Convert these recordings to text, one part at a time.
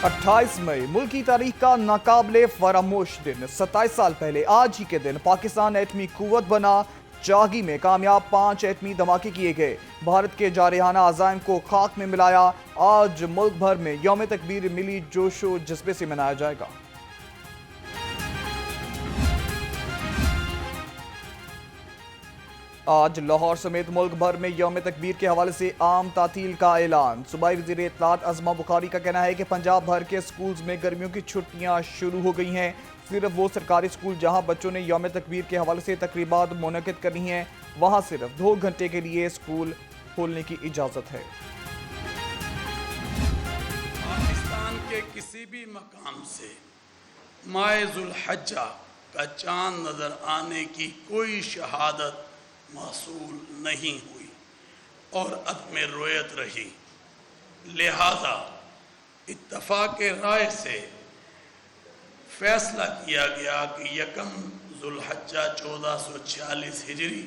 28 मई मुल्क की तारीख का नाकाबिले फरामोश दिन। 27 साल पहले आज ही के दिन पाकिस्तान एटमी कुव्वत बना। चागी में कामयाब 5 एटमी धमाके किए गए। भारत के जारहाना अज़ाइम को खाक में मिलाया। आज मुल्क भर में यौम तकबीर मिली जोशो जज्बे से मनाया जाएगा। आज लाहौर समेत मुल्क भर में यौम तकबीर के हवाले से आम तातील का ऐलान। सूबाई वज़ीर इत्तलात अज़मा बुखारी का कहना है कि पंजाब भर के स्कूल्स में गर्मियों की छुट्टियां शुरू हो गई हैं। सिर्फ वो सरकारी स्कूल जहां बच्चों ने यौम तकबीर के हवाले से तकरीबात मुनक़िद करनी है, वहां सिर्फ 2 घंटे के लिए स्कूल खोलने की इजाज़त है। पाकिस्तान के किसी भी मकाम से माह ज़ुल्हज्जा का चांद नज़र आने की कोई शहादत मौसूल नहीं हुई और अदम रोयत रही। लिहाजा इत्तफाक राय से फैसला किया गया कि 1 ज़ुल्हज्जा 1446 हिजरी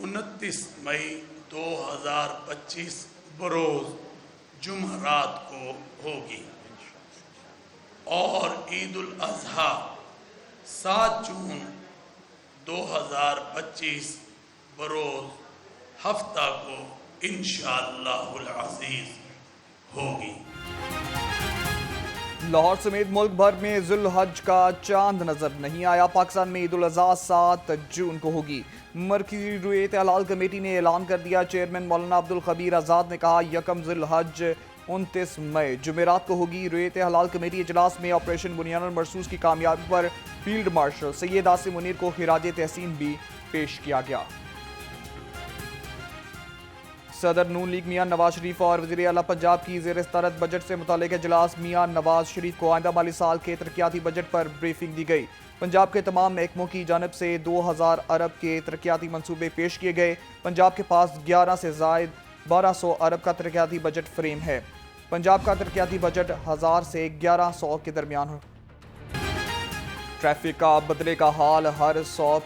29 मई 2025 बरोज़ जुमरात को होगी और ईद उल अज़हा 7 जून 2025 बरोज़ हफ्ता को इंशाअल्लाहुल अज़ीज़ होगी। लाहौर समेत मुल्क भर में ज़ुल्हज का चांद नजर नहीं आया। पाकिस्तान में ईद उल अज़हा 7 जून को होगी। मरकज़ी रुयत हलाल कमेटी ने ऐलान कर दिया। चेयरमैन मौलाना अब्दुल खबीर आज़ाद ने कहा 1 ज़ुल्हज 29 मई जुमेरात को होगी। रुयत हलाल कमेटी इजलास में ऑपरेशन बुनियानुल मरसूस की कामयाबी पर फील्ड मार्शल सैयद आसिम मुनीर को खिराज तहसीन भी पेश किया गया। सदर नून लीग मियां नवाज शरीफ और वज़ीर आला पंजाब की ज़ेर सदारत बजट से मुताल्लिक़ इजलास मियां नवाज शरीफ को आइंदा माली साल के तरक्याती बजट पर ब्रीफिंग दी गई। पंजाब के तमाम महकमों की जानब से 2000 अरब के तरक्याती मंसूबे पेश किए गए। पंजाब के पास 11 से ज़ायद 1200 अरब का तरक्याती बजट फ्रेम है। पंजाब का तरक्याती बजट 1000 से 1100 के दरमियान हो। ट्रैफिक का बदले का हाल, हर 100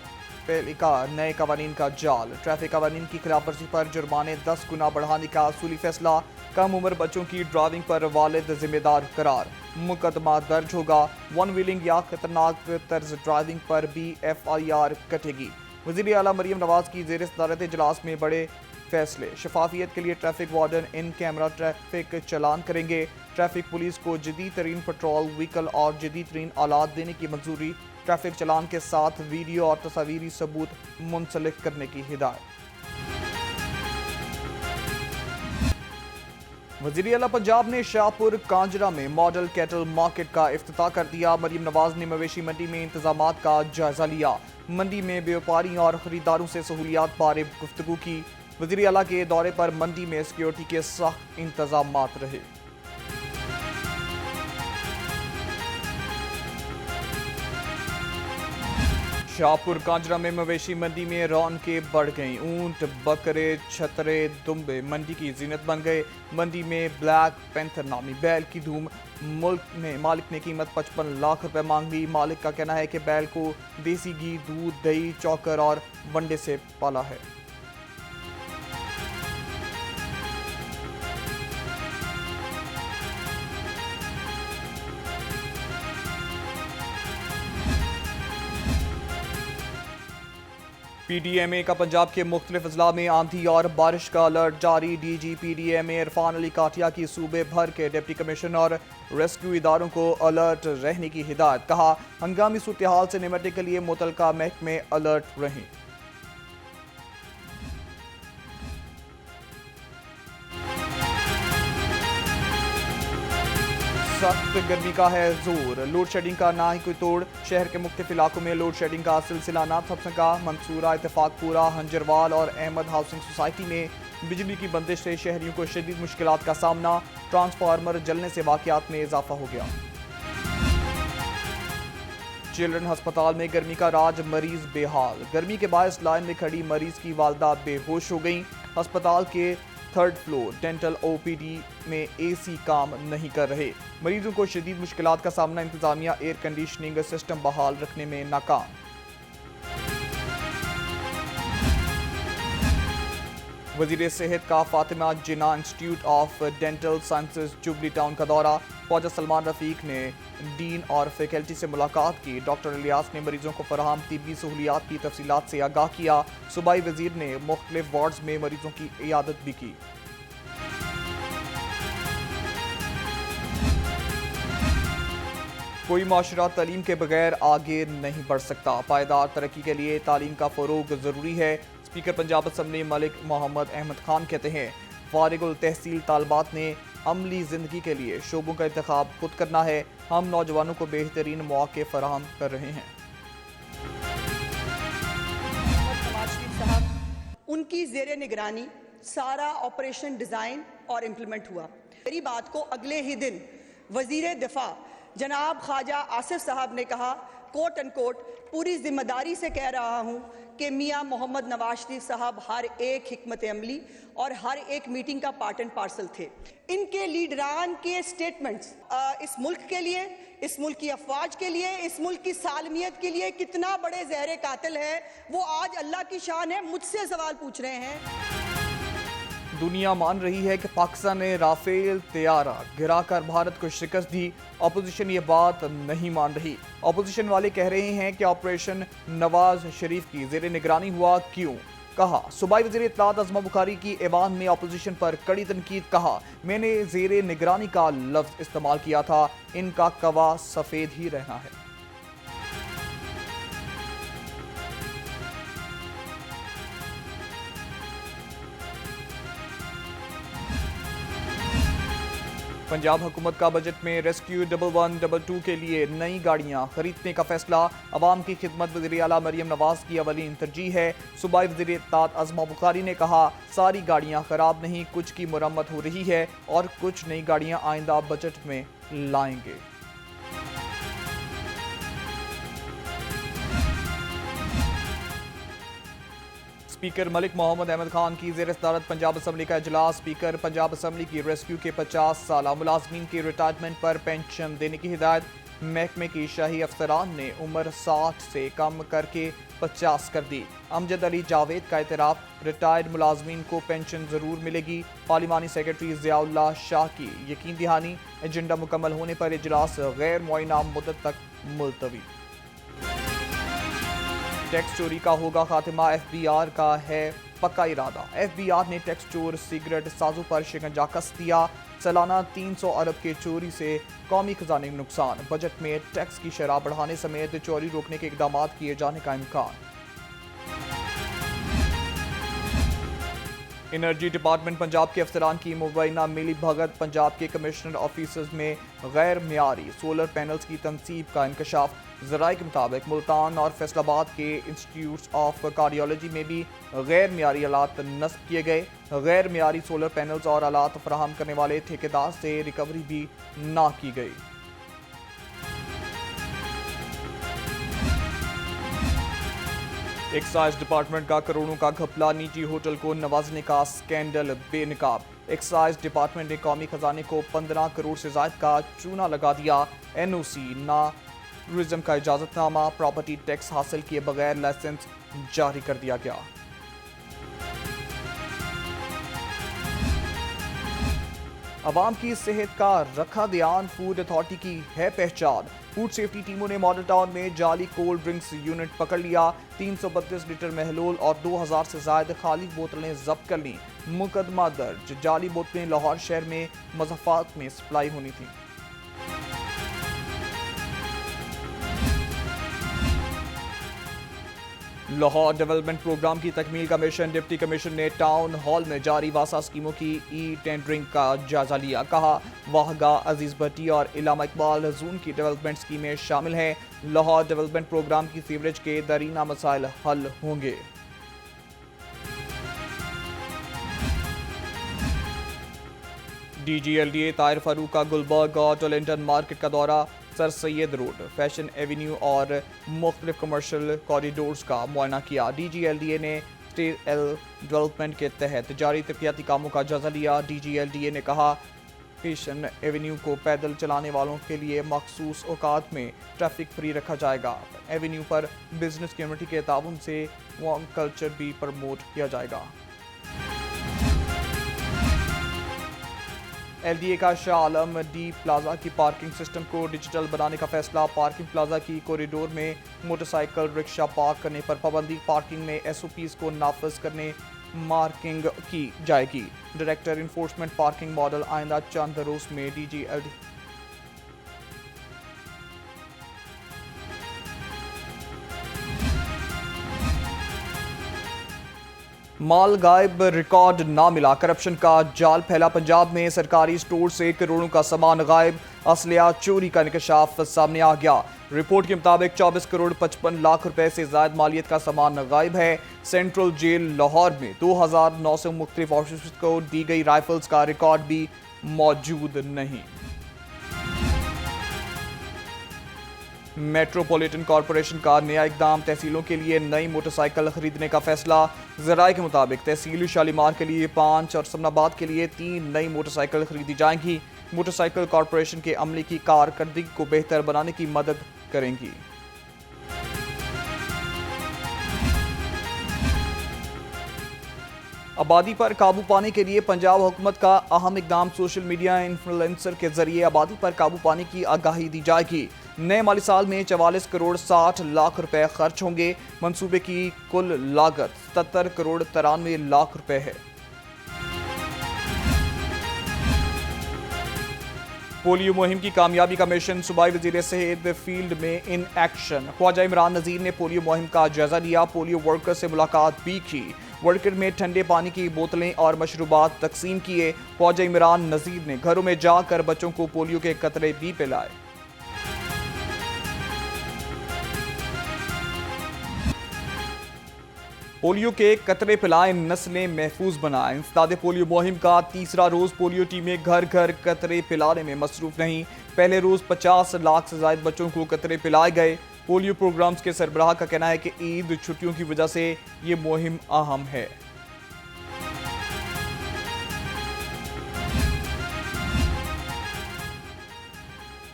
पहले का नए कवानीन का जाल। ट्रैफिक कवानीन की खिलाफवर्जी पर जुर्माने 10 गुना बढ़ाने का असूली फैसला। कम उम्र बच्चों की ड्राइविंग पर वालिद जिम्मेदार करार। मुकदमा दर्ज होगा। 1 व्हीलिंग या खतरनाक तर्ज ड्राइविंग पर भी FIR कटेगी। वज़ीर आला मरीम नवाज की ज़ेर सदारत इजलास में बड़े फैसले। शफाफियत के लिए traffic warden in camera traffic challan करेंगे। ट्रैफिक पुलिस को जदीद तरीन पेट्रोल व्हीकल और जदीद तरीन आलात देने की मंजूरी। ट्रैफिक चलान के साथ वीडियो और तस्वीरी सबूत मुंसलिक करने की हिदायत। वज़ीर आला पंजाब ने शाहपुर कांजरा में मॉडल कैटल मार्केट का इफ्तिताह कर दिया। मरीम नवाज ने मवेशी मंडी में इंतजामात का जायजा लिया। मंडी में व्यापारियों और खरीदारों से सहूलियात बारे गुफ्तगू की। वज़ीर आला के दौरे पर मंडी में सिक्योरिटी के सख्त इंतजामात रहे। शाहपुर कांजरा में मवेशी मंडी में रौनकें बढ़ गईं। ऊंट, बकरे, छतरे, दुम्बे मंडी की जीनत बन गए। मंडी में ब्लैक पैंथर नामी बैल की धूम। मुल्क में मालिक ने कीमत 55 लाख रुपए मांग ली। मालिक का कहना है कि बैल को देसी घी, दूध, दही, चौकर और वंडे से पाला है। PDMA का पंजाब के मुख्तलिफ अजला में आंधी और बारिश का अलर्ट जारी। DG PDMA इरफान अली काटिया की सूबे भर के डिप्टी कमिश्नर और रेस्क्यू इदारों को अलर्ट रहने की हिदायत। कहा हंगामी सूरत हाल से निपटने के लिए मुतलका महकमे अलर्ट रहें। सख्त गर्मी का है जोर। लोड शेडिंग का ना ही कोई तोड़। शहर के मुख्तलिफ इलाकों में लोड शेडिंग का सिलसिला ना थम सका। मंसूरा, इत्तेफाकपुरा, हंजरवाल और अहमद हाउसिंग सोसाइटी में बिजली की बंदिश से शहरियों को शदीद मुश्किलात का सामना। ट्रांसफार्मर जलने से वाकयात में इजाफा हो गया। चिल्ड्रन अस्पताल में गर्मी का राज, मरीज बेहाल। गर्मी के बायस लाइन में खड़ी मरीज की वालदा बेहोश हो गई। अस्पताल के 3rd फ्लोर डेंटल OPD में AC काम नहीं कर रहे। मरीजों को शदीद मुश्किलात का सामना। इंतजामिया एयर कंडीशनिंग सिस्टम बहाल रखने में नाकाम। वजीर सेहत का Fatima Jinnah institute of dental sciences jubilee town का दौरा। ख्वाजा सलमान रफीक ने डीन और फैकल्टी से मुलाकात की। डॉक्टर इलियास ने मरीजों को फराहम तिब्बी सहूलियात की तफसीलात से आगाह किया। सूबाई वजीर ने मुख्तलिफ वार्ड्स में मरीजों की इयादत भी की। कोई माशरा तालीम के बगैर आगे नहीं बढ़ सकता। पायदार तरक्की के लिए तालीम का फ़रोग ज़रूरी है। स्पीकर पंजाब असम्बली मलिक मोहम्मद अहमद खान कहते हैं फारिगुल तहसील तालबात ने अमली ज़िंदगी के लिए शोबों का इंतखाब खुद करना है। हम नौजवानों को बेहतरीन मौके फराहम कर रहे हैं। नवाज शरीफ साहब उनकी ज़ेरे निगरानी सारा ऑपरेशन डिज़ाइन और इम्प्लीमेंट हुआ। मेरी बात को अगले ही दिन वज़ीर दिफा जनाब ख्वाजा आसिफ साहब ने कहा, कोट एंड कोट, पूरी जिम्मेदारी से कह रहा हूँ कि मियाँ मोहम्मद नवाज शरीफ साहब हर एक हिकमत अमली और हर एक मीटिंग का पार्ट एंड पार्सल थे। इनके लीडरान के स्टेटमेंट्स इस मुल्क के लिए, इस मुल्क की अफवाज के लिए, इस मुल्क की सालमियत के लिए कितना बड़े जहर कातिल है, वो आज अल्लाह की शान है। मुझसे सवाल पूछ रहे हैं। दुनिया मान रही है कि पाकिस्तान ने राफेल तैयारा गिराकर भारत को शिकस्त दी। अपोजिशन ये बात नहीं मान रही। अपोजिशन वाले कह रहे हैं कि ऑपरेशन नवाज शरीफ की ज़ेरे निगरानी हुआ। क्यों? कहा सूबाई वज़ीर इत्तलात अज़मा बुखारी की ऐवान में अपोजिशन पर कड़ी तनकीद। कहा मैंने ज़ेरे निगरानी का लफ्ज़ इस्तेमाल किया था, इनका कवा सफ़ेद ही रहना है। पंजाब हुकूमत का बजट में रेस्क्यू 1122 के लिए नई गाड़ियां खरीदने का फैसला। अवाम की खिदमत वज़ीर आला मरियम नवाज की अवलीन तरजीह है। सूबाई वज़ीर इत्तलात अज़मा बुखारी ने कहा सारी गाड़ियां खराब नहीं, कुछ की मुरम्मत हो रही है और कुछ नई गाड़ियां आइंदा बजट में लाएंगे। स्पीकर मलिक मोहम्मद अहमद खान की ज़ेर सदारत पंजाब असम्बली का इजलास। स्पीकर पंजाब असम्बली की रेस्क्यू के 50 साल मुलाजमीन की रिटायरमेंट पर पेंशन देने की हिदायत। महकमे की शाही अफसरान ने उम्र 60 से कम करके 50 कर दी। अमजद अली जावेद का एतराफ़, रिटायर्ड मुलाजमीन को पेंशन ज़रूर मिलेगी। पार्लिमानी सेक्रेटरी ज़ियाउल्लाह शाह की यकीन दहानी। एजेंडा मुकम्मल होने पर इजलास गैर मुअय्यना मुद्दत तक मुलतवी। टैक्स चोरी का होगा खात्मा, FBR का है पक्का इरादा। FBR ने टैक्स चोर सिगरेट साजों पर शिकंजा कस दिया। सालाना 300 अरब के चोरी से कौमी खजाने में नुकसान। बजट में टैक्स की शरह बढ़ाने समेत चोरी रोकने के इकदाम किए जाने का इम्कान। एनर्जी डिपार्टमेंट पंजाब के अफसरान की मुबैना मिली भगत। पंजाब के कमिश्नर ऑफिसर्स में गैर मियारी सोलर पैनल्स की तनसीब का इंकशाफ। ज़राए के मुताबिक मुल्तान और फैसलाबाद के इंस्टीट्यूट ऑफ कार्डियोलॉजी में भी गैर मियारी आलात नस्ब किए गए। गैर मियारी सोलर पैनल्स और आलात फराहम करने वाले ठेकेदार से रिकवरी भी ना की गई। एक्साइज डिपार्टमेंट का करोड़ों का घपला, निजी होटल को नवाजने का स्कैंडल बेनकाब। एक्साइज डिपार्टमेंट ने कौमी खजाने को 15 करोड़ से ज्यादा का चूना लगा दिया। NOC ना टूरिज्म का इजाजतनामा, प्रॉपर्टी टैक्स हासिल किए बगैर लाइसेंस जारी कर दिया गया। अवाम की सेहत का रखा ध्यान, फूड अथॉरिटी की है पहचान। फूड सेफ्टी टीमों ने मॉडल टाउन में जाली कोल्ड ड्रिंक्स यूनिट पकड़ लिया। 332 लीटर महलोल और 2000 से ज्यादा खाली बोतलें जब्त कर लीं। मुकदमा दर्ज। जाली बोतलें लाहौर शहर में मज़ाफ़ात में सप्लाई होनी थी। लाहौर डेवलपमेंट प्रोग्राम की तकमील का मिशन। डिप्टी कमिश्नर ने टाउन हॉल में जारी वासा स्कीमों की टेंडरिंग का जायजा लिया। कहा वाहगा, अजीज भट्टी और इलामा इकबाल जोन की डेवलपमेंट स्कीमें शामिल हैं। लाहौर डेवलपमेंट प्रोग्राम की सीवरेज के दरीना मसाइल हल होंगे। DGLDA ताहिर फारूक का गुलबर्ग और टोलेंटन मार्केट का दौरा। Sir Syed road, fashion Avenue और मुख्तलिफ कमर्शियल कॉरिडोर्स का मुआयना किया। DGLDA ने स्टेट डेवलपमेंट के तहत जारी तरक्याती कामों का जायजा लिया। DGLDA ने कहा फैशन एवेन्यू को पैदल चलाने वालों के लिए मखसूस औकात में ट्रैफिक फ्री रखा जाएगा। एवेन्यू पर बिजनेस कम्युनिटी के ताउन से वॉक कल्चर भी प्रमोट किया जाएगा। LDA کا شاہ عالم ڈی پلازا کی پارکنگ سسٹم کو ڈیجیٹل بنانے کا فیصلہ. پارکنگ پلازا کی کوریڈور میں موٹر سائیکل رکشہ پارک کرنے پر پابندی. پارکنگ میں SOPs کو نافذ کرنے مارکنگ کی جائے گی. ڈائریکٹر انفورسمنٹ پارکنگ ماڈل آئندہ چند روز میں DG LD مال غائب ریکارڈ نہ ملا. کرپشن کا جال پھیلا. پنجاب میں سرکاری سٹور سے کروڑوں کا سامان غائب. اسلحہ چوری کا انکشاف سامنے آ گیا. رپورٹ کے مطابق 24 کروڑ 55 لاکھ روپے سے زائد مالیت کا سامان غائب ہے. سینٹرل جیل لاہور میں 2900 مختلف آفیسرز کو دی گئی رائفلز کا ریکارڈ بھی موجود نہیں. میٹروپولیٹن کارپوریشن کا نیا اقدام. تحصیلوں کے لیے نئی موٹر سائیکل خریدنے کا فیصلہ. ذرائع کے مطابق تحصیل شالیمار کے لیے 5 اور سمن آباد کے لیے 3 نئی موٹر سائیکل خریدی جائیں گی. موٹر سائیکل کارپوریشن کے عملے کی کارکردگی کو بہتر بنانے کی مدد کریں گی. آبادی پر قابو پانے کے لیے پنجاب حکومت کا اہم اقدام. سوشل میڈیا انفلوئنسر کے ذریعے آبادی پر قابو پانے کی آگاہی دی جائے گی. نئے مالی سال میں 44 کروڑ 60 لاکھ روپے خرچ ہوں گے. منصوبے کی کل لاگت 77 کروڑ 93 لاکھ روپے ہے. پولیو مہم کی کامیابی کا مشن. صوبائی وزیر صحت فیلڈ میں ان ایکشن. خواجہ عمران نذیر نے پولیو مہم کا جائزہ لیا. پولیو ورکر سے ملاقات بھی کی. ورکر میں ٹھنڈے پانی کی بوتلیں اور مشروبات تقسیم کیے. خواجہ عمران نذیر نے گھروں میں جا کر بچوں کو پولیو کے قطرے بھی پلائے. پولیو کے قطرے پلائیں، نسلیں محفوظ بنائیں. انسداد پولیو مہم کا تیسرا روز. پولیو ٹیمیں گھر گھر قطرے پلانے میں مصروف نہیں. پہلے روز 50 لاکھ سے زائد بچوں کو قطرے پلائے گئے. پولیو پروگرامز کے سربراہ کا کہنا ہے کہ عید چھٹیوں کی وجہ سے یہ مہم اہم ہے.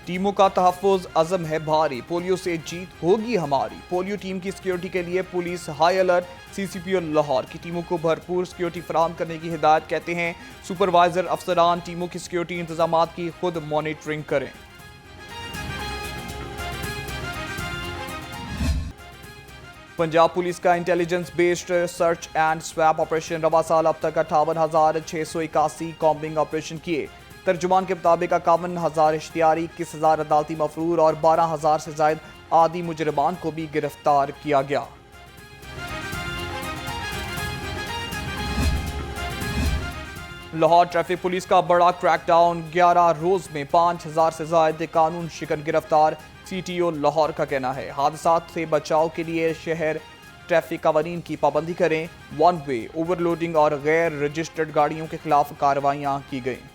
ٹیموں کا تحفظ عزم ہے بھاری. پولیو سے جیت ہوگی ہماری. پولیو ٹیم کی سیکیورٹی کے لیے police high alert. CCPO Lahore کی ٹیموں کو بھرپور سیکیورٹی فراہم کرنے کی ہدایت. کہتے ہیں سپروائزر افسران ٹیموں کی سیکیورٹی انتظامات کی خود مانیٹرنگ کریں. پنجاب پولیس کا intelligence based search and sweep operation. رواں سال اب تک 58,681 کامبنگ آپریشن کیے. ترجمان کے مطابق 51,000 اشتہاری، 21,000 عدالتی مفرور اور 12,000 سے زائد عادی مجرمان کو بھی گرفتار کیا گیا. لاہور ٹریفک پولیس کا بڑا کریک ڈاؤن. 11 روز میں 5,000 سے زائد قانون شکن گرفتار. CTO لاہور کا کہنا ہے حادثات سے بچاؤ کے لیے شہر ٹریفک قوانین کی پابندی کریں. 1 وے، اوور لوڈنگ اور غیر رجسٹرڈ گاڑیوں کے خلاف کارروائیاں کی گئیں.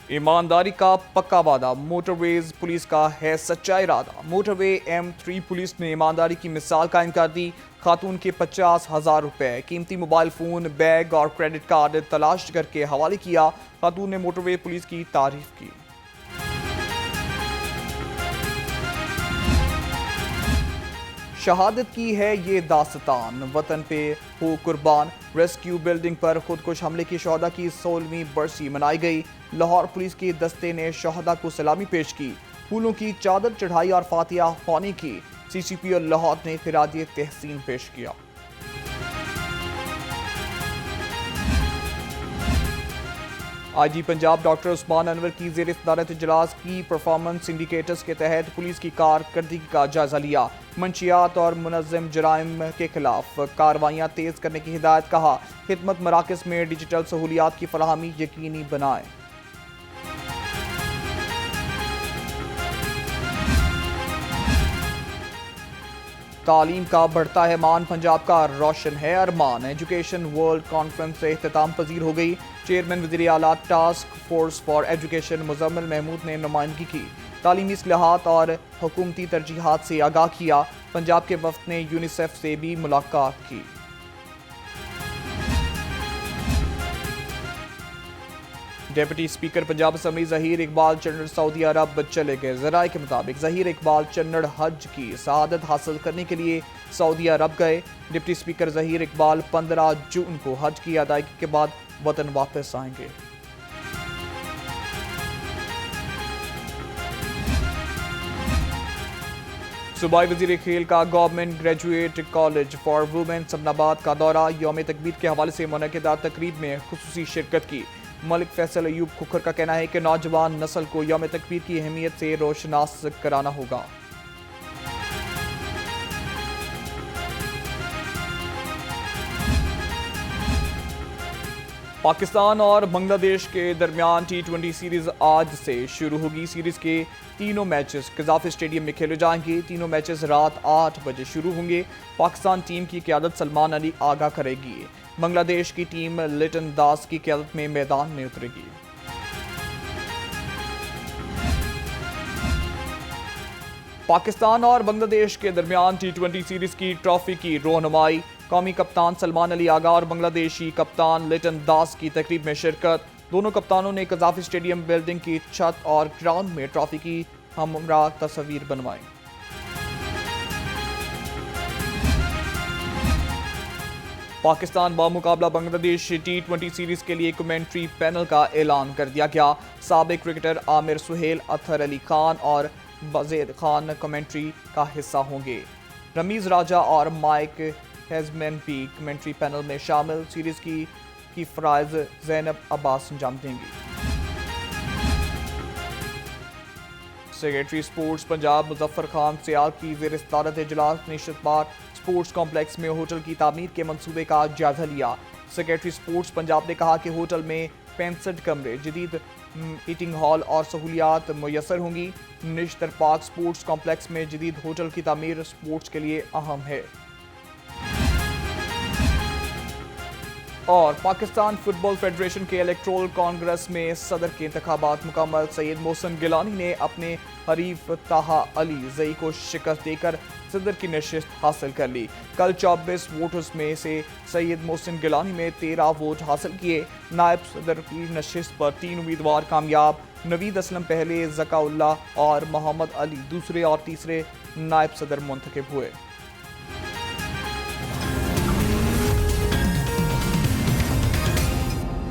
ایمانداری کا پکا وعدہ. موٹر ویز پولیس کا ہے سچا ارادہ. موٹر وے M3 پولیس نے ایمانداری کی مثال قائم کر دی. خاتون کے 50,000 روپے، قیمتی موبائل فون، بیگ اور کریڈٹ کارڈ تلاش کر کے حوالے کیا. خاتون نے موٹر وے پولیس کی تعریف کی. شہادت کی ہے یہ داستان، وطن پہ ہو قربان. ریسکیو بلڈنگ پر خودکش حملے کی شہداء کی 16ویں برسی منائی گئی. لاہور پولیس کے دستے نے شہداء کو سلامی پیش کی، پھولوں کی چادر چڑھائی اور فاتحہ خوانی کی. CCPO لاہور نے خراج تحسین پیش کیا. IG پنجاب ڈاکٹر عثمان انور کی زیر صدارت اجلاس کی پرفارمنس انڈیکیٹرز کے تحت پولیس کی کارکردگی کا جائزہ لیا. منشیات اور منظم جرائم کے خلاف کارروائیاں تیز کرنے کی ہدایت. کہا خدمت مراکز میں ڈیجیٹل سہولیات کی فراہمی یقینی بنائیں. تعلیم کا بڑھتا ہے مان، پنجاب کا روشن ہے ارمان. ایجوکیشن ورلڈ کانفرنس سے اختتام پذیر ہو گئی. چیئرمین وزیر اعلیٰ task force for education Muzammil Mahmood نے نمائندگی کی. تعلیمی اصلاحات اور حکومتی ترجیحات سے آگاہ کیا. پنجاب کے وفد نے یونیسیف سے بھی ملاقات کی. Deputy speaker Punjab assembly Zaheer Iqbal Chanar سعودی عرب چلے گئے. ذرائع کے مطابق ظہیر اقبال چنڑ حج کی سعادت حاصل کرنے کے لیے سعودی عرب گئے. ڈپٹی اسپیکر ظہیر اقبال 15 جون کو حج کی ادائیگی کے بعد وطن واپس آئیں گے. صوبائی وزیر کھیل کا government graduate college for women سبن آباد کا دورہ. یوم تقبیر کے حوالے سے منعقدہ تقریب میں خصوصی شرکت کی. ملک فیصل ایوب کھکھر کا کہنا ہے کہ نوجوان نسل کو یوم تقبیر کی اہمیت سے روشناس کرانا ہوگا. پاکستان اور بنگلہ دیش کے درمیان T20 سیریز آج سے شروع ہوگی. سیریز کے تینوں میچز قذافی اسٹیڈیم میں کھیلے جائیں گے. تینوں میچز رات 8 بجے شروع ہوں گے. پاکستان ٹیم کی قیادت سلمان علی آگاہ کرے گی. بنگلہ دیش کی ٹیم لٹن داس کی قیادت میں میدان میں اترے گی. پاکستان اور بنگلہ دیش کے درمیان T20 سیریز کی ٹرافی کی رونمائی. قومی کپتان سلمان علی آغا اور بنگلہ دیشی کپتان لٹن داس کی تقریب میں شرکت. دونوں کپتانوں نے قذافی اسٹیڈیم بلڈنگ کی چھت اور گراؤنڈ میں ٹرافی کی ہمراہ تصاویر بنوائیں. پاکستان بمقابلہ بنگلہ دیش T20 سیریز کے لیے کمنٹری پینل کا اعلان کر دیا گیا. سابق کرکٹر عامر سہیل، اطہر علی خان اور بزید خان کمنٹری کا حصہ ہوں گے. رمیز راجہ اور مائک ہیزمین بھی کمنٹری پینل میں شامل. سیریز کی فرائض زینب عباس انجام دیں گی. سیکریٹری سپورٹس پنجاب مظفر خان سیال کی زیر صدارت اجلاس نشست بار سپورٹس کمپلیکس میں ہوٹل کی تعمیر کے منصوبے کا جائزہ لیا. سیکریٹری سپورٹس پنجاب نے کہا کہ ہوٹل میں 65 کمرے، جدید ایٹنگ ہال اور سہولیات میسر ہوں گی. نشتر پارک سپورٹس کمپلیکس میں جدید ہوٹل کی تعمیر سپورٹس کے لیے اہم ہے. اور پاکستان فٹ بال فیڈریشن کے الیکٹورل کانگریس میں صدر کے انتخابات مکمل. سید محسن گیلانی نے اپنے حریف طاہا علی زئی کو شکست دے کر صدر کی نشست حاصل کر لی. کل 24 ووٹرز میں سے سید محسن گیلانی میں 13 ووٹ حاصل کیے. نائب صدر کی نشست پر 3 امیدوار کامیاب. نوید اسلم پہلے، ذکا اللہ اور محمد علی دوسرے اور تیسرے نائب صدر منتخب ہوئے.